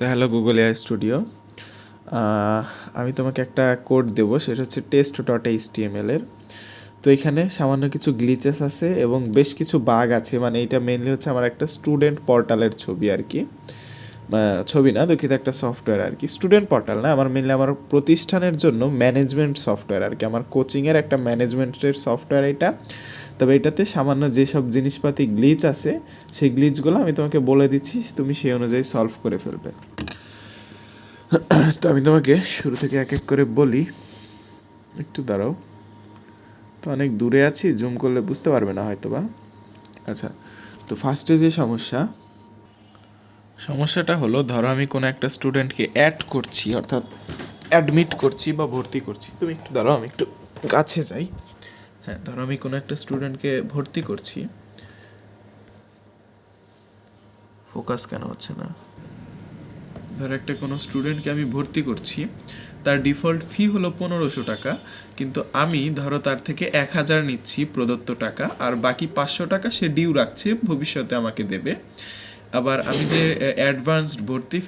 Hello Google AI studio. আমি তোমাকে একটা কোড দেবো, সেটা হচ্ছে test.html এর। তো এখানে সামান্য কিছু গ্লিচেস আছে এবং বেশ কিছু বাগ আছে। মানে এটা মেনলি হচ্ছে আমার একটা স্টুডেন্ট পোর্টালের ছবি আর কি, ছবি না দুঃখিত, একটা সফটওয়্যার আর কি। স্টুডেন্ট পোর্টাল না, আমার মেনলি আমার প্রতিষ্ঠানের জন্য ম্যানেজমেন্ট সফটওয়্যার আর কি, আমার কোচিংয়ের একটা ম্যানেজমেন্টের সফটওয়্যার এটা। তবে এটাতে সামান্য যেসব জিনিসপাতি গ্লিচ আছে, সেই গ্লিচগুলো আমি তোমাকে বলে দিচ্ছি, তুমি সেই অনুযায়ী সলভ করে ফেলবে। তো আমি তোমাকে শুরু থেকে এক এক করে বলি, একটু দাঁড়াও। তো অনেক দূরে আছি, জুম করলে বুঝতে পারবে না হয়তো বা। আচ্ছা, তো ফার্স্টে যে সমস্যাটা হলো, ধরো আমি কোনো একটা স্টুডেন্টকে অ্যাড করছি, অর্থাৎ অ্যাডমিট করছি বা ভর্তি করছি। তুমি একটু দাঁড়াও, আমি একটু কাছে যাই। হ্যাঁ, ধরো আমি কোনো একটা স্টুডেন্টকে ভর্তি করছি। ফোকাস কেন হচ্ছে না? ধরো একটা কোনো স্টুডেন্টকে আমি ভর্তি করছি, তার ডিফল্ট ফি হলো 1500 টাকা, কিন্তু আমি ধরো তার থেকে 1000 নিচ্ছি প্রদত্ত টাকা, আর বাকি 500 টাকা সে ডিউ রাখছে, ভবিষ্যতে আমাকে দেবে। আবার আমি যে অ্যাডভান্সড ভর্তি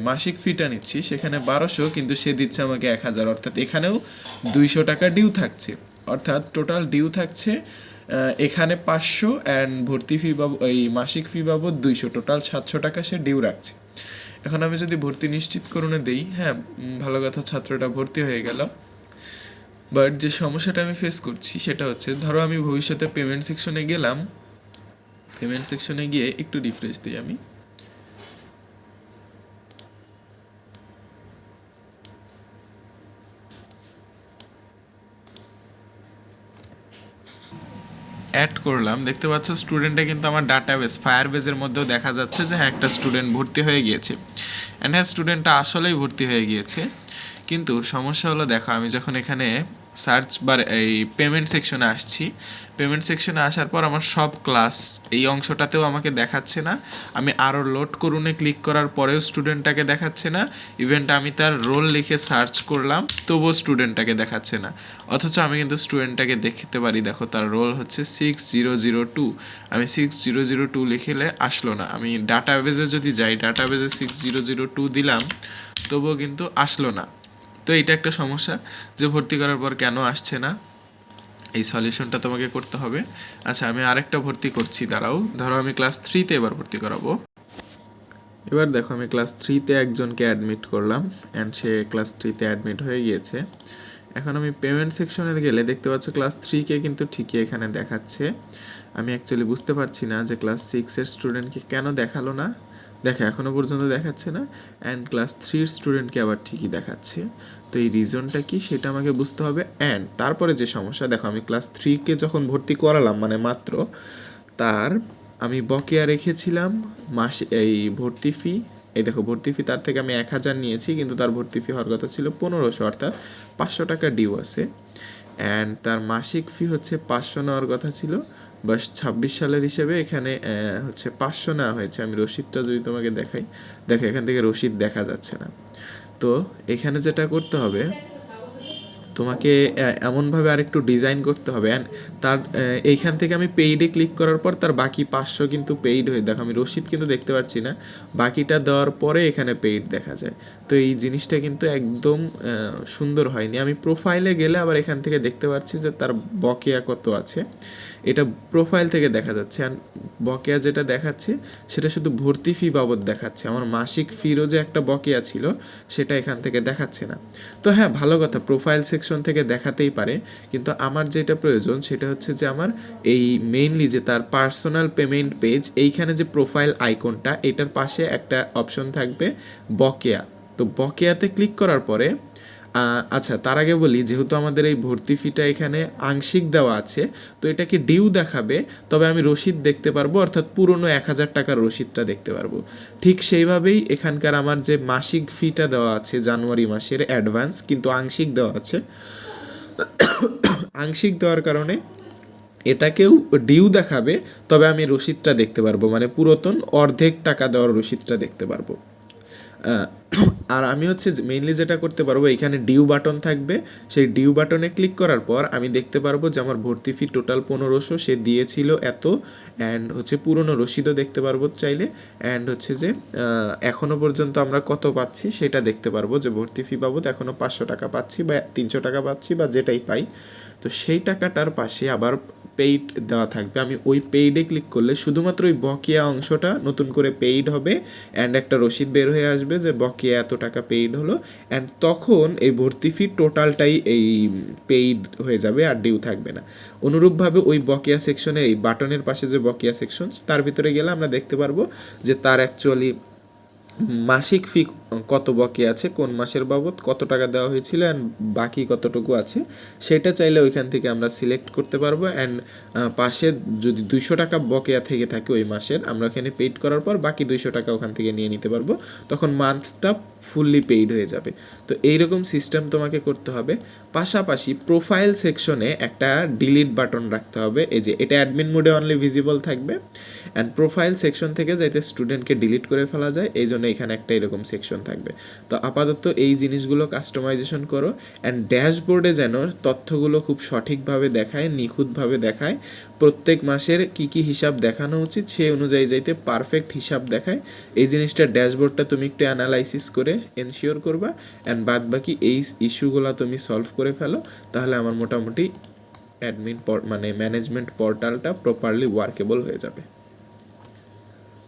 মাসিক ফিটা নিচ্ছি সেখানে 1200, কিন্তু সে দিচ্ছে আমাকে 1000, অর্থাৎ এখানেও 200 টাকা ডিউ থাকছে। অর্থাৎ টোটাল ডিউ থাকছে এখানে 500, অ্যান্ড ভর্তি ফি বাবদ এই মাসিক ফি বাবদ 200, টোটাল 700 টাকা সে ডিউ রাখছে। এখন আমি যদি ভর্তি নিশ্চিতকরণে দেই, হ্যাঁ ভালো কথা, ছাত্রটা ভর্তি হয়ে গেল। বাট যে সমস্যাটা আমি ফেস করছি সেটা হচ্ছে, ধরো আমি ভবিষ্যতে পেমেন্ট সেকশনে গেলাম, পেমেন্ট সেকশনে গিয়ে একটু রিফ্রেশ দিই আমি। অ্যাড করলাম, দেখতে পাচ্ছ স্টুডেন্টে কিন্তু আমার ডাটাবেস ফায়ারবেজের মধ্যেও দেখা যাচ্ছে যে হ্যাঁ একটা স্টুডেন্ট ভর্তি হয়ে গিয়েছে, অ্যান্ড হ্যাঁ স্টুডেন্টটা আসলেই ভর্তি হয়ে গিয়েছে। কিন্তু সমস্যা হলো, দেখো আমি যখন এখানে সার্চ বার এই পেমেন্ট সেকশনে আসছি, পেমেন্ট সেকশনে আসার পর আমার সব ক্লাস এই অংশটাতেও আমাকে দেখাচ্ছে না। আমি আরও লোড করুনে ক্লিক করার পরেও স্টুডেন্টটাকে দেখাচ্ছে না। ইভেন্ট আমি তার রোল লিখে সার্চ করলাম, তবুও স্টুডেন্টটাকে দেখাচ্ছে না। অথচ আমি কিন্তু স্টুডেন্টটাকে দেখতে পারি, দেখো তার রোল হচ্ছে 6002। আমি 6002 লিখলে আসলো না। আমি ডাটাবেজে যদি যাই, ডাটাবেজে 6002 দিলাম, তবুও কিন্তু আসলো না। তো এইটা একটা সমস্যা, যে ভর্তি করার পর কেন আসছে না, এই সলিউশনটা তোমাকে করতে হবে। আচ্ছা, আমি আরেকটা ভর্তি করছি, দাঁড়াও। ধরো আমি ক্লাস 3-তে এবার ভর্তি করাবো। এবার দেখো আমি ক্লাস 3-তে একজনকে অ্যাডমিট করলাম, অ্যান্ড সে ক্লাস 3-তে অ্যাডমিট হয়ে গিয়েছে। এখন আমি পেমেন্ট সেকশনে গেলে দেখতে পাচ্ছ ক্লাস 3-কে কিন্তু ঠিকই এখানে দেখাচ্ছে। আমি অ্যাকচুয়ালি বুঝতে পারছি না যে ক্লাস 6-এর স্টুডেন্টকে কেন দেখালো না। দেখো এখনও পর্যন্ত দেখাচ্ছে না, অ্যান্ড ক্লাস 3-র স্টুডেন্টকে আবার ঠিকই দেখাচ্ছে। তো এই রিজনটা কি সেটা আমাকে বুঝতে হবে। অ্যান্ড তারপরে যে সমস্যা, দেখো আমি ক্লাস 3-কে যখন ভর্তি করালাম, মানে মাত্র, তার আমি বকেয়া রেখেছিলাম এই ভর্তি ফি। এই দেখো ভর্তি ফি তার থেকে আমি 1000 নিয়েছি, কিন্তু তার ভর্তি ফি হওয়ার কথা ছিল 1500, অর্থাৎ 500 টাকা ডিউ আছে। অ্যান্ড তার মাসিক ফি হচ্ছে 500 নেওয়ার কথা ছিল, বাস 26 সালের হিসেবে এখানে হচ্ছে 500 নেওয়া হয়েছে। আমি রসিদটা যদি তোমাকে দেখাই, দেখো এখান থেকে রসিদ দেখা যাচ্ছে না। তো এখানে যেটা করতে হবে, তোমাকে এমনভাবে আরেকটু ডিজাইন করতে হবে। অ্যান্ড তার এইখান থেকে আমি পেইডে ক্লিক করার পর তার বাকি 500 কিন্তু পেইড হয়ে, দেখো আমি রসিদ কিন্তু দেখতে পাচ্ছি না, বাকিটা দেওয়ার পরে এখানে পেইড দেখা যায়। তো এই জিনিসটা কিন্তু একদম সুন্দর হয়নি। আমি প্রোফাইলে গেলে আবার এখান থেকে দেখতে পাচ্ছি যে তার বকেয়া কত আছে, এটা প্রোফাইল থেকে দেখা যাচ্ছে। অ্যান্ড বকেয়া যেটা দেখাচ্ছে সেটা শুধু ভর্তি ফি বাবদ দেখাচ্ছে, আমার মাসিক ফিরও যে একটা বকেয়া ছিল সেটা এখান থেকে দেখাচ্ছে না। তো হ্যাঁ ভালো কথা, প্রোফাইল সেকশন থেকে দেখাতেই পারে, কিন্তু আমার যেটা প্রয়োজন সেটা হচ্ছে যে আমার এই মেইনলি যে তার পার্সোনাল পেমেন্ট পেজ, এইখানে যে প্রোফাইল আইকনটা, এটার পাশে একটা অপশন থাকবে বকেয়া। তো বকেয়াতে ক্লিক করার পরে আচ্ছা তার আগে বলি, যেহেতু আমাদের এই ভর্তি ফিটা এখানে আংশিক দেওয়া আছে, তো এটাকে ডিউ দেখাবে, তবে আমি রসিদ দেখতে পারবো, অর্থাৎ পুরনো 1000 টাকার রসিদটা দেখতে পারবো। ঠিক সেইভাবেই এখানকার আমার যে মাসিক ফিটা দেওয়া আছে জানুয়ারি মাসের অ্যাডভান্স, কিন্তু আংশিক দেওয়া আছে, আংশিক দেওয়ার কারণে এটাকেও ডিউ দেখাবে, তবে আমি রসিদটা দেখতে পারবো, মানে পুরাতন অর্ধেক টাকা দেওয়ার রসিদটা দেখতে পারবো। আর আমি হচ্ছে মেইনলি যেটা করতে পারবো, এখানে ডিউ বাটন থাকবে, সেই ডিউ বাটনে ক্লিক করার পর আমি দেখতে পারবো যে আমার ভর্তি ফি টোটাল 1500, সে দিয়েছিল এত, অ্যান্ড হচ্ছে পুরনো রসিদও দেখতে পারবো চাইলে, অ্যান্ড হচ্ছে যে এখনও পর্যন্ত আমরা কত পাচ্ছি সেটা দেখতে পারবো, যে ভর্তি ফি বাবদ এখনও 500 টাকা পাচ্ছি বা 300 টাকা পাচ্ছি বা যেটাই পাই। তো সেই টাকাটার পাশে আবার পেইড দেওয়া থাকবে, আমি ওই পেইডে ক্লিক করলে শুধুমাত্র ওই বকেয়া অংশটা নতুন করে পেইড হবে, অ্যান্ড একটা রসিদ বের হয়ে আসবে যে বকেয়া এত টাকা পেইড হলো, অ্যান্ড তখন এই ভর্তি ফি টোটালটাই এই পেইড হয়ে যাবে আর ডিউ থাকবে না। অনুরূপভাবে ওই বকেয়া সেকশনে এই বাটনের পাশে যে বকেয়া সেকশন, তার ভিতরে গেলে আমরা দেখতে পারবো যে তার অ্যাকচুয়ালি মাসিক ফি কত বাকি আছে, কোন মাসের বাবদ কত টাকা দেওয়া হয়েছিল, অ্যান্ড বাকি কতটুকু আছে সেটা চাইলে ওইখান থেকে আমরা সিলেক্ট করতে পারবো। অ্যান্ড পাশে যদি 200 টাকা বকেয়া থেকে থাকে ওই মাসের, আমরা ওখানে পেইড করার পর বাকি 200 টাকা ওখান থেকে নিয়ে নিতে পারবো, তখন মান্থটা ফুললি পেইড হয়ে যাবে। তো এইরকম সিস্টেম তোমাকে করতে হবে। পাশাপাশি প্রোফাইল সেকশনে একটা ডিলিট বাটন রাখতে হবে, এই যে এটা অ্যাডমিন মোডে অনলি ভিজিবল থাকবে, অ্যান্ড প্রোফাইল সেকশন থেকে যাতে স্টুডেন্টকে ডিলিট করে ফেলা যায় এই জন্য এখানে একটা এরকম সেকশন থাকবে। তো আপাতত এই জিনিসগুলো কাস্টমাইজেশন করো, অ্যান্ড ড্যাশবোর্ডে যেন তথ্যগুলো খুব সঠিকভাবে দেখায়, নিখুঁতভাবে দেখায়, প্রত্যেক মাসের কি কি হিসাব দেখানো উচিত সেই অনুযায়ী যাইতে পারফেক্ট হিসাব দেখায়, এই জিনিসটা ড্যাশবোর্ডটা তুমি একটু অ্যানালাইসিস করে এনশিওর করবা, অ্যান্ড বাদ বাকি এই ইস্যুগুলো তুমি সলভ করে ফেলো, তাহলে আমার মোটামুটি অ্যাডমিন মানে ম্যানেজমেন্ট পোর্টালটা প্রপারলি ওয়ার্কেবল হয়ে যাবে।